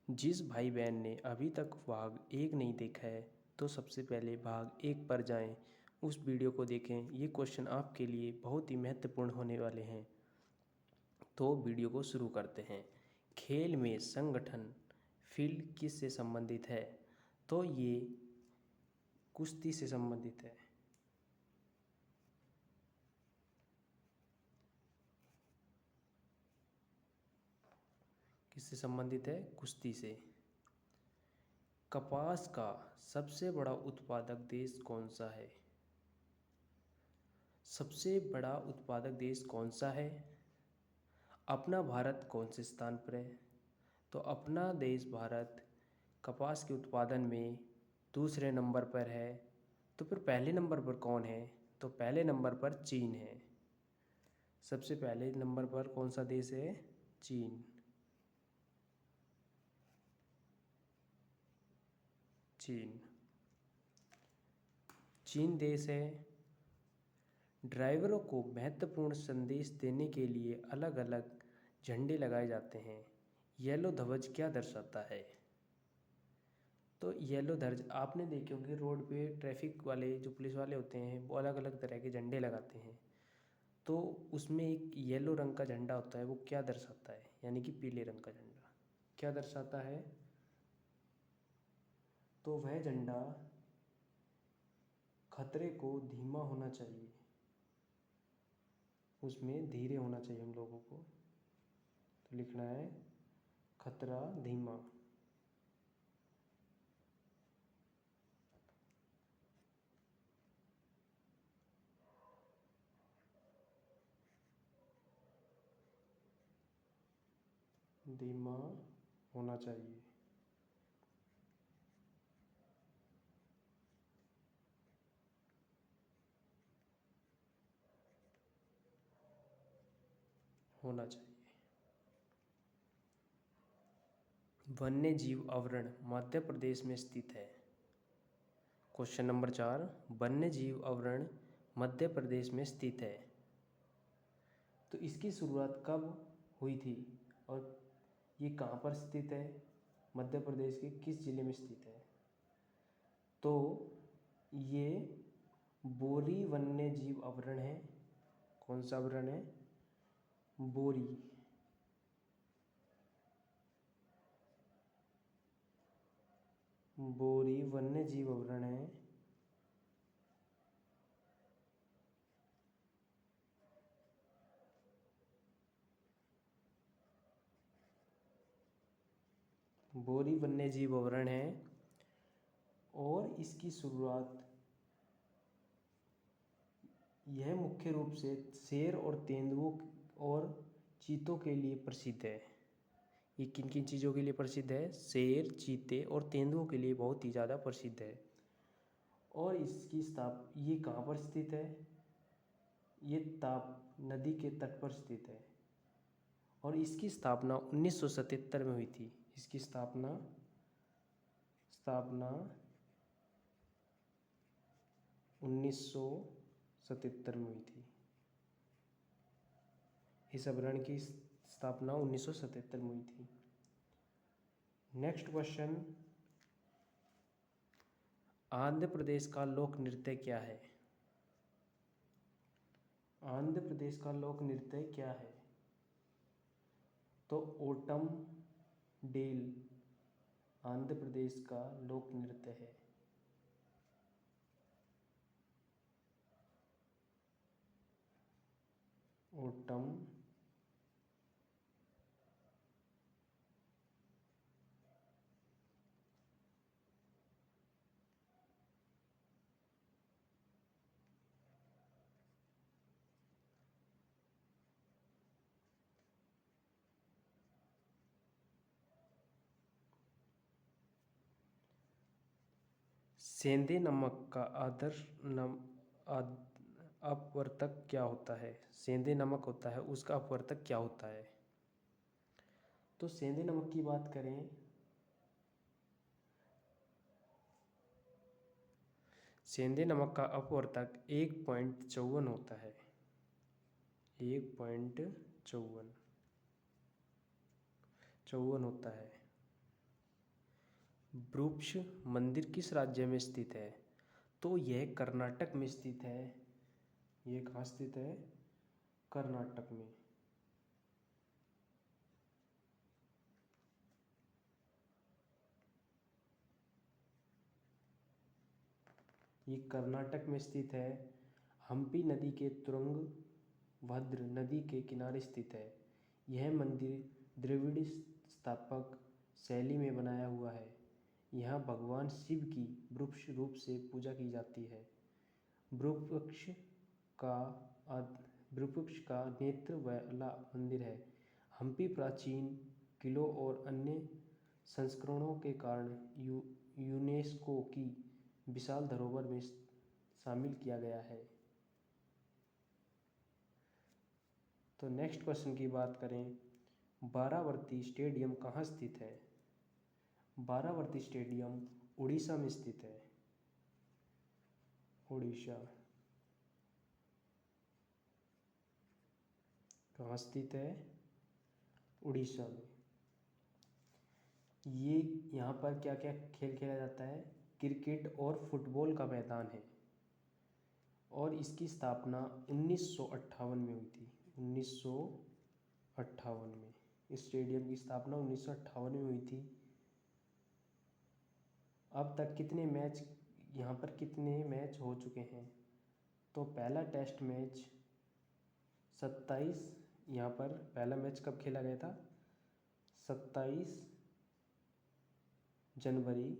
जिस भाई बहन ने अभी तक भाग 1 नहीं देखा है तो सबसे पहले भाग 1 पर जाएं, उस वीडियो को देखें। ये क्वेश्चन आपके लिए बहुत ही महत्वपूर्ण होने वाले हैं। तो वीडियो को शुरू करते हैं। खेल में संगठन फील्ड किस से संबंधित है? तो ये कुश्ती से संबंधित है। किससे संबंधित है? कुश्ती से। कपास का सबसे बड़ा उत्पादक देश कौन सा है? सबसे बड़ा उत्पादक देश कौन सा है? अपना भारत कौन से स्थान पर है? तो अपना देश भारत कपास के उत्पादन में दूसरे नंबर पर है। तो फिर पहले नंबर पर कौन है? तो पहले नंबर पर चीन है। सबसे पहले नंबर पर कौन सा देश है? चीन। चीन चीन देश है। ड्राइवरों को महत्वपूर्ण संदेश देने के लिए अलग अलग झंडे लगाए जाते हैं। येलो ध्वज क्या दर्शाता है? तो येलो ध्वज आपने देखे होंगे रोड पे ट्रैफिक वाले जो पुलिस वाले होते हैं वो अलग अलग तरह के झंडे लगाते हैं। तो उसमें एक येलो रंग का झंडा होता है, वो क्या दर्शाता है? यानी कि पीले रंग का झंडा क्या दर्शाता है? तो वह झंडा खतरे को धीमा होना चाहिए, उसमें धीरे होना चाहिए हम लोगों को। तो लिखना है खतरा धीमा। धीमा होना चाहिए। होना चाहिए। वन्य जीव अभयारण्य मध्य प्रदेश में स्थित है। क्वेश्चन नंबर 4, वन्य जीव अभयारण्य मध्य प्रदेश में स्थित है। तो इसकी शुरुआत कब हुई थी और ये कहाँ पर स्थित है? मध्य प्रदेश के किस जिले में स्थित है? तो ये बोरी वन्य जीव अभयारण्य है। कौन सा अभयारण्य है? बोरी। बोरी वन्य जीव अभयारण्य है। बोरी वन्य जीव अभयारण्य है और इसकी शुरुआत यह मुख्य रूप से शेर और तेंदुओं और चीतों के लिए प्रसिद्ध है। ये किन किन चीज़ों के लिए प्रसिद्ध है? शेर, चीते और तेंदुओं के लिए बहुत ही ज़्यादा प्रसिद्ध है। और इसकी ये कहाँ पर स्थित है? ये ताप नदी के तट पर स्थित है और इसकी स्थापना 1977 में हुई थी। इसकी स्थापना 1977 में हुई थी। इस अभयारण्य की स्थापना 1977 में हुई थी। नेक्स्ट क्वेश्चन, आंध्र प्रदेश का लोक नृत्य क्या है? आंध्र प्रदेश का लोक नृत्य क्या है? तो ओटम डेल आंध्र प्रदेश का लोक नृत्य है। ओटम सेंधे नमक का अपवर्तक क्या होता है? सेंधे नमक होता है, उसका अपवर्तक क्या होता है? तो सेंधे नमक की बात करें, सेंधे नमक का अपवर्तक 1.54 होता है। 1.54 होता है। ब्रूप्स मंदिर किस राज्य में स्थित है? तो यह कर्नाटक में स्थित है। ये कहाँ स्थित है? कर्नाटक में। ये कर्नाटक में स्थित है। हम्पी नदी के तुंगभद्र नदी के किनारे स्थित है। यह मंदिर द्रविड़ स्थापक शैली में बनाया हुआ है। यहाँ भगवान शिव की वृक्ष रूप से पूजा की जाती है। वृक्ष का वृक्ष का नेत्र वाला मंदिर है। हम्पी प्राचीन किलों और अन्य संस्करणों के कारण यूनेस्को की विशाल धरोहर में शामिल किया गया है। तो नेक्स्ट क्वेश्चन की बात करें, बारावर्ती स्टेडियम कहाँ स्थित है? बारावर्ती स्टेडियम उड़ीसा में स्थित है। उड़ीसा कहाँ स्थित है? उड़ीसा में। ये यहाँ पर क्या क्या खेल खेला जाता है? क्रिकेट और फुटबॉल का मैदान है। और इसकी स्थापना 1958 में हुई थी। 1958 में इस स्टेडियम की स्थापना 1958 में हुई थी। अब तक कितने मैच यहाँ पर कितने मैच हो चुके हैं? तो पहला टेस्ट मैच 27, यहाँ पर पहला मैच कब खेला गया था? 27 जनवरी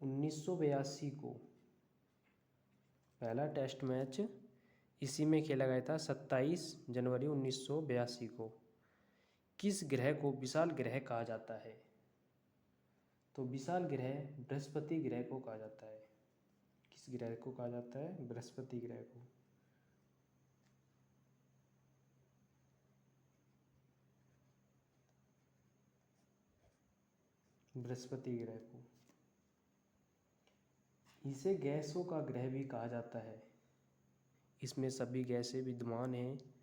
1982 को पहला टेस्ट मैच इसी में खेला गया था। 27 जनवरी 1982 को। किस ग्रह को विशाल ग्रह कहा जाता है? तो विशाल ग्रह बृहस्पति ग्रह को कहा जाता है। किस ग्रह को कहा जाता है? बृहस्पति ग्रह को। बृहस्पति ग्रह को। इसे गैसों का ग्रह भी कहा जाता है। इसमें सभी गैसें विद्यमान हैं।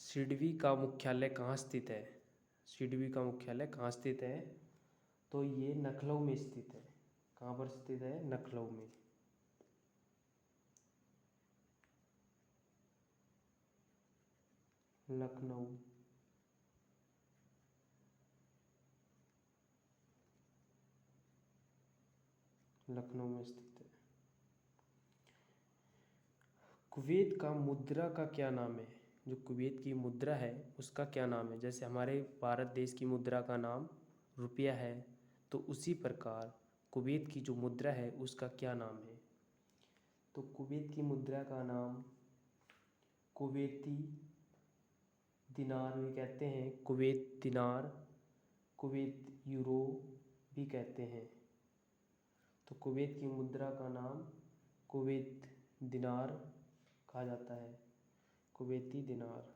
सिडबी का मुख्यालय कहाँ स्थित है? सिडबी का मुख्यालय कहाँ स्थित है? तो ये लखनऊ में स्थित है। कहाँ पर स्थित है? लखनऊ में। लखनऊ। लखनऊ में स्थित है। कुवैत का मुद्रा का क्या नाम है? जो कुवैत की मुद्रा है उसका क्या नाम है? जैसे हमारे भारत देश की मुद्रा का नाम रुपया है, तो उसी प्रकार कुवैत की जो मुद्रा है उसका क्या नाम है? तो कुवैत की मुद्रा का नाम कुवैती दिनार भी कहते हैं। कुवैत दिनार, कुवैत यूरो भी कहते हैं। तो कुवैत की मुद्रा का नाम कुवैत दिनार कहा जाता है। कुवैती दिनार।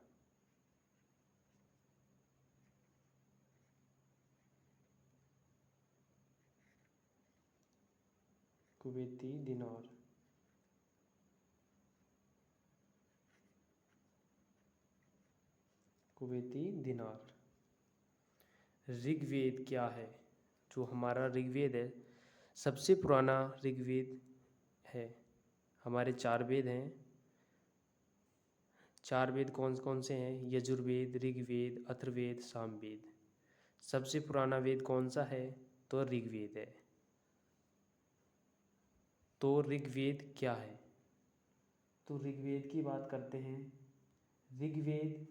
कुवैती दिनार। कुवैती दिनार। ऋग्वेद क्या है? जो हमारा ऋग्वेद है, सबसे पुराना ऋग्वेद है। हमारे 4 वेद हैं। 4 वेद कौन कौन से हैं? यजुर्वेद, ऋग्वेद, अथर्ववेद, सामवेद। सबसे पुराना वेद कौन सा है? तो ऋग्वेद है। तो ऋग्वेद क्या है? तो ऋग्वेद की बात करते हैं। ऋग्वेद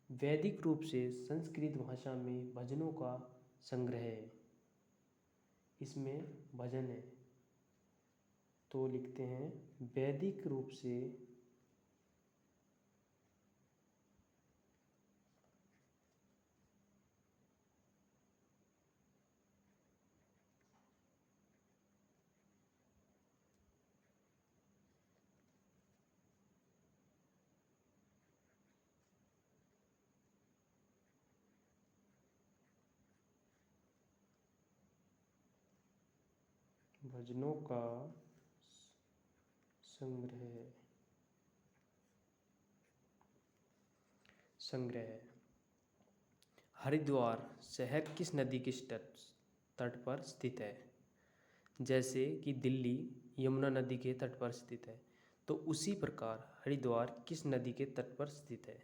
वैदिक रूप से संस्कृत भाषा में भजनों का संग्रह है। इसमें भजन है। तो लिखते हैं वैदिक रूप से भजनों का संग्रह है। संग्रह है। हरिद्वार शहर किस नदी के तट पर स्थित है? जैसे कि दिल्ली यमुना नदी के तट पर स्थित है, तो उसी प्रकार हरिद्वार किस नदी के तट पर स्थित है?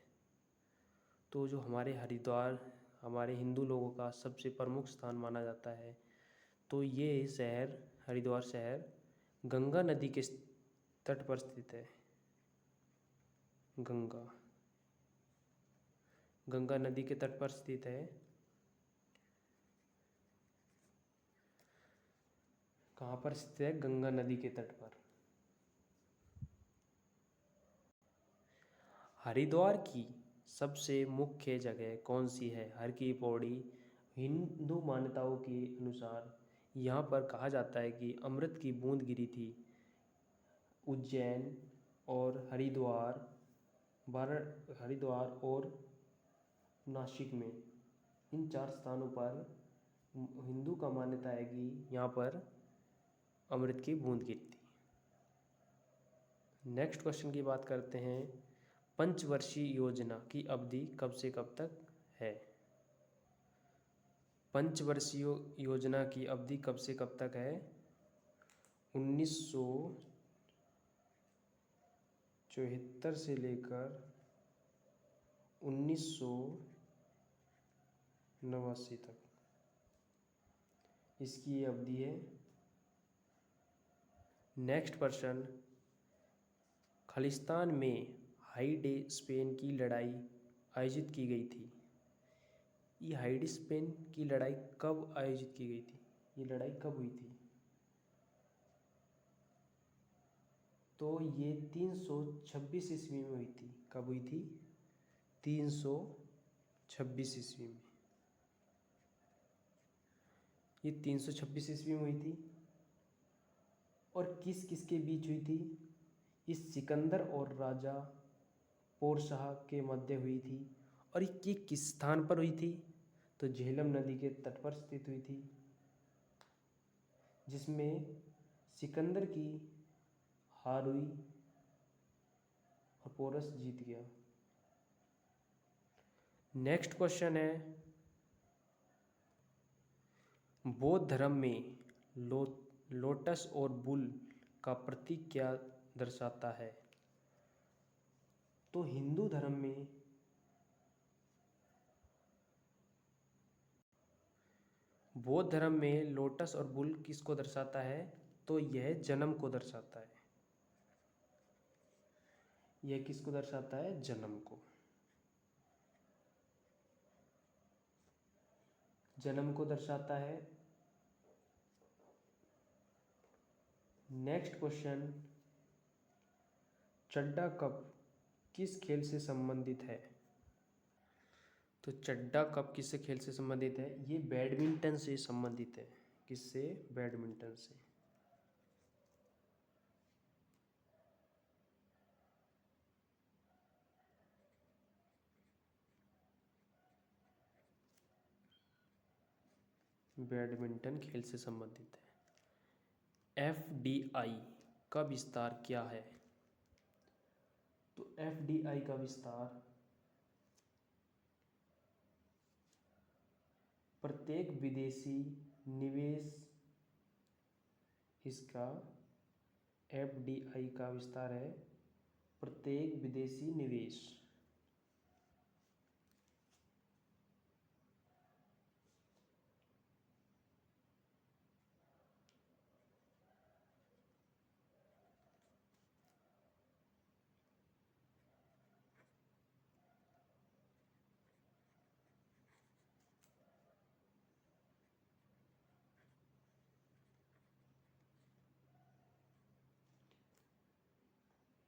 तो जो हमारे हरिद्वार हमारे हिंदू लोगों का सबसे प्रमुख स्थान माना जाता है, तो ये शहर हरिद्वार शहर गंगा नदी के तट पर स्थित है। गंगा नदी के तट पर स्थित है। कहाँ पर स्थित है? गंगा नदी के तट पर। हरिद्वार की सबसे मुख्य जगह कौन सी है? हर की पौड़ी। हिंदू मान्यताओं के अनुसार यहाँ पर कहा जाता है कि अमृत की बूंद गिरी थी। उज्जैन और हरिद्वार और नासिक में, इन 4 स्थानों पर हिंदू का मान्यता है कि यहाँ पर अमृत की बूंद गिरी थी। नेक्स्ट क्वेश्चन की बात करते हैं। पंचवर्षीय योजना की अवधि कब से कब तक है? पंचवर्षीय योजना की अवधि कब से कब तक है? 1974 से लेकर 1989 तक इसकी अवधि है। नेक्स्ट प्रश्न, खालिस्तान में हाइडे स्पेन की लड़ाई आयोजित की गई थी। ये हाइडे स्पेन की लड़ाई कब आयोजित की गई थी? ये लड़ाई कब हुई थी? तो ये 326 ईस्वी में हुई थी। कब हुई थी? 326 ईस्वी में। ये 326 ईस्वी में हुई थी। और किस किस के बीच हुई थी? इस सिकंदर और राजा पोरशाह के मध्य हुई थी। और ये किस स्थान पर हुई थी? तो झेलम नदी के तट पर स्थित हुई थी, जिसमें सिकंदर की हार हुई और पोरस जीत गया। नेक्स्ट क्वेश्चन है, बौद्ध धर्म में लोटस और बुल का प्रतीक क्या दर्शाता है? तो हिंदू धर्म में बौद्ध धर्म में लोटस और बुल किसको दर्शाता है? तो यह जन्म को दर्शाता है। यह किसको दर्शाता है? जन्म को। जन्म को दर्शाता है। नेक्स्ट क्वेश्चन, चड्डा कप किस खेल से संबंधित है? तो चड्डा कप किस खेल से संबंधित है? ये बैडमिंटन से संबंधित है। किससे? बैडमिंटन से। बैडमिंटन खेल से संबंधित है। एफडीआई का विस्तार क्या है? तो एफडीआई का विस्तार प्रत्येक विदेशी निवेश, इसका एफडीआई का विस्तार है प्रत्येक विदेशी निवेश।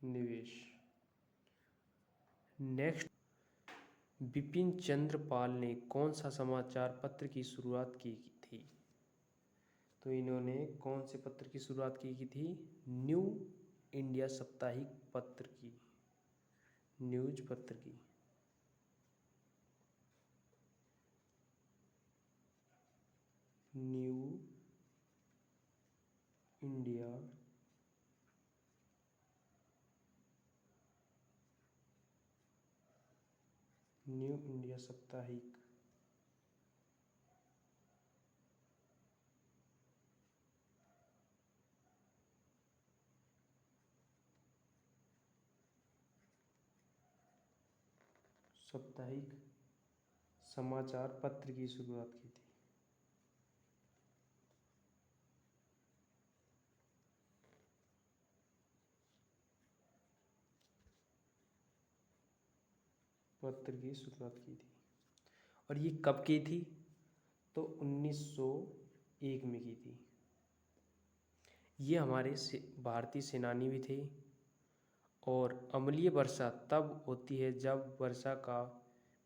निवेश। नेक्स्ट, बिपिन चंद्र पाल ने कौन सा समाचार पत्र की शुरुआत की थी? तो इन्होंने कौन से पत्र की शुरुआत की थी? न्यू इंडिया साप्ताहिक पत्र की, न्यूज पत्र की। न्यू इंडिया न्यू इंडिया साप्ताहिक। साप्ताहिक समाचार पत्र की शुरुआत की थी। पत्र की शुरुआत की थी। और ये कब की थी? तो 1901 में की थी। ये हमारे भारतीय सेनानी भी थे। और अम्लीय वर्षा तब होती है जब वर्षा का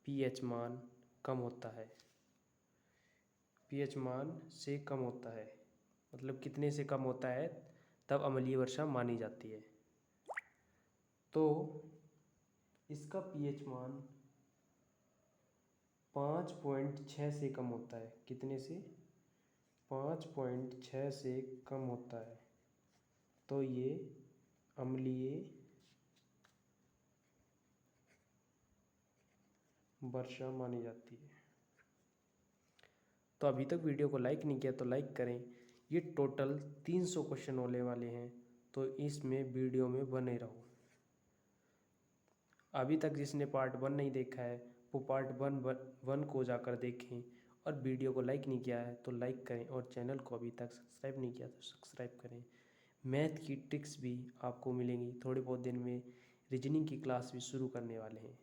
पीएच मान कम होता है। पीएच मान से कम होता है, मतलब कितने से कम होता है तब अम्लीय वर्षा मानी जाती है। तो इसका पीएच मान 5.6 से कम होता है। कितने से? 5.6 से कम होता है, तो ये अम्लीय वर्षा मानी जाती है। तो अभी तक वीडियो को लाइक नहीं किया तो लाइक करें। ये टोटल 300 क्वेश्चन होने वाले हैं, तो इसमें वीडियो में बने रहो। अभी तक जिसने पार्ट 1 नहीं देखा है वो पार्ट 1 को जाकर देखें। और वीडियो को लाइक नहीं किया है तो लाइक करें, और चैनल को अभी तक सब्सक्राइब नहीं किया तो सब्सक्राइब करें। मैथ की ट्रिक्स भी आपको मिलेंगी। थोड़े बहुत दिन में रीजनिंग की क्लास भी शुरू करने वाले हैं।